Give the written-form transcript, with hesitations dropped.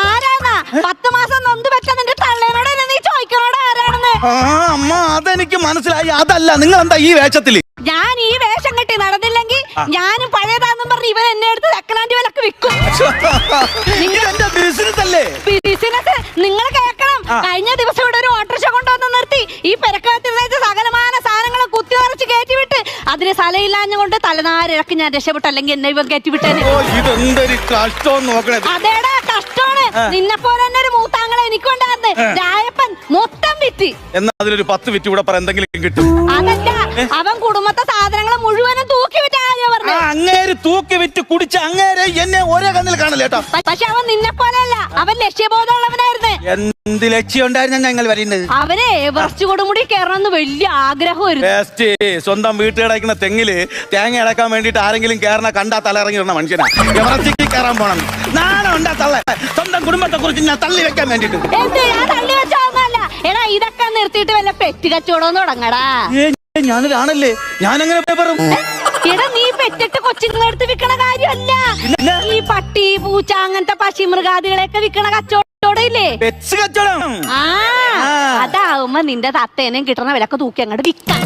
ആരാന്നാ 10 മാസം നൊന്ത് പറ്റാ നിന്റെ തള്ളേനോട് നീ ചോദിക്കണോട് ആരാണെന്ന്? അമ്മ അതെനിക്ക് മനസ്സിലായി. അതല്ല, നിങ്ങൾ എന്താ ഈ വേഷത്തില്? ഞാൻ ഈ വേഷം കെട്ടി നടന്നില്ലെങ്കിൽ ഞാനും പഴയതാന്നും പറഞ്ഞ് ഇവൻ എന്നെ എടുത്ത് സെക്കൻഡ് വിലക്ക് വിൽക്കും. ബിസിനസ് അല്ലേ? ബിസിനസ് നിങ്ങൾ കേൾക്കണം. കഴിഞ്ഞ ദിവസം ഇവിടെ ഒരു ഓട്ടോറിക്ഷ കൊണ്ടുവന്ന് നിർത്തി ഈ പെരക്കകത്തിരുന്ന സകലമാന സാധനങ്ങൾ കുത്തി നിറച്ച് കയറ്റിവിട്ട് അതിന് സ്ഥലമില്ലാഞ്ഞുകൊണ്ട് തലനാരിഴക്ക് ഞാൻ രക്ഷപ്പെട്ടു. അല്ലെങ്കിൽ എന്നെ ഇവൻ കയറ്റിവിട്ടേനെ. ഇതെന്തൊരു കഷ്ടം നോക്കണേ. അതേടാ കഷ്ടമാണ്. നിന്നെ പോലെ തന്നെ ഒരു മൂത്താങ്ങളെ എനിക്കുണ്ടായിരുന്നു. രായപ്പൻ മൊത്തം വിറ്റ്. എന്നാ അതിലൊരു 10 വിറ്റ് ഇവിടെ പറ, എന്തെങ്കിലും കിട്ടും. അതല്ല, അവൻ കുടുംബത്തെ സാധനങ്ങൾ മുഴുവനും തൂക്കി വിറ്റാ പറഞ്ഞു. അങ്ങേര് തൂക്കി വിറ്റ് കുടിച്ച അങ്ങേരെ എന്നെ ഒരേ കണ്ണിൽ കാണല്ലേ കേട്ടോ. പക്ഷെ അവൻ നിന്നെ പോലെയല്ല, അവൻ ലക്ഷ്യബോധമുള്ളവനായിരുന്നു. എന്ത് ലക്ഷ്യം ഉണ്ടായിരുന്നു ഞങ്ങൾ വരുന്നത്? അവനെ എവറസ്റ്റ് കൊടുമുടി കയറണമെന്ന് വലിയ ആഗ്രഹമായിരുന്നു. സ്വന്തം വീട്ടിലടക്കുന്ന തെങ്ങില് തേങ്ങ അടക്കാൻ വേണ്ടിട്ട് ആരെങ്കിലും കയറണ കണ്ടാ തല ഇറങ്ങി ഇടണ മനുഷ്യനാ. എവറസ്റ്റിൽ കയറാൻ പോണം. നാണം ഉണ്ടാ തള്ള. സ്വന്തം കുടുംബത്തെ കുറിച്ച് ഞാൻ തള്ളി വെക്കാൻ വേണ്ടിട്ട്. ഞാൻ തള്ളി വെച്ചോന്നല്ല. എടാ ഇതൊക്കെ നിർത്തിയിട്ട് വല്ല പെറ്റ് കച്ചവടം തുടങ്ങടാ. ഞാനൊരാണല്ലേ, ഞാനങ്ങനെ പേപ്പറും. എടാ നീ പെറ്റിട്ട് കൊച്ചിങ്ങടുത്ത് വിൽക്കണ കാര്യമല്ല. ഈ പട്ടി പൂച്ച അങ്ങനത്തെ പശി മൃഗാദികളെയൊക്കെ വിൽക്കണ കച്ചവടം ഇല്ലേ? അതാവുമ്പോ നിന്റെ തത്തേനും കിട്ടണ വിലക്ക് തൂക്കി അങ്ങോട്ട് വിൽക്കാം.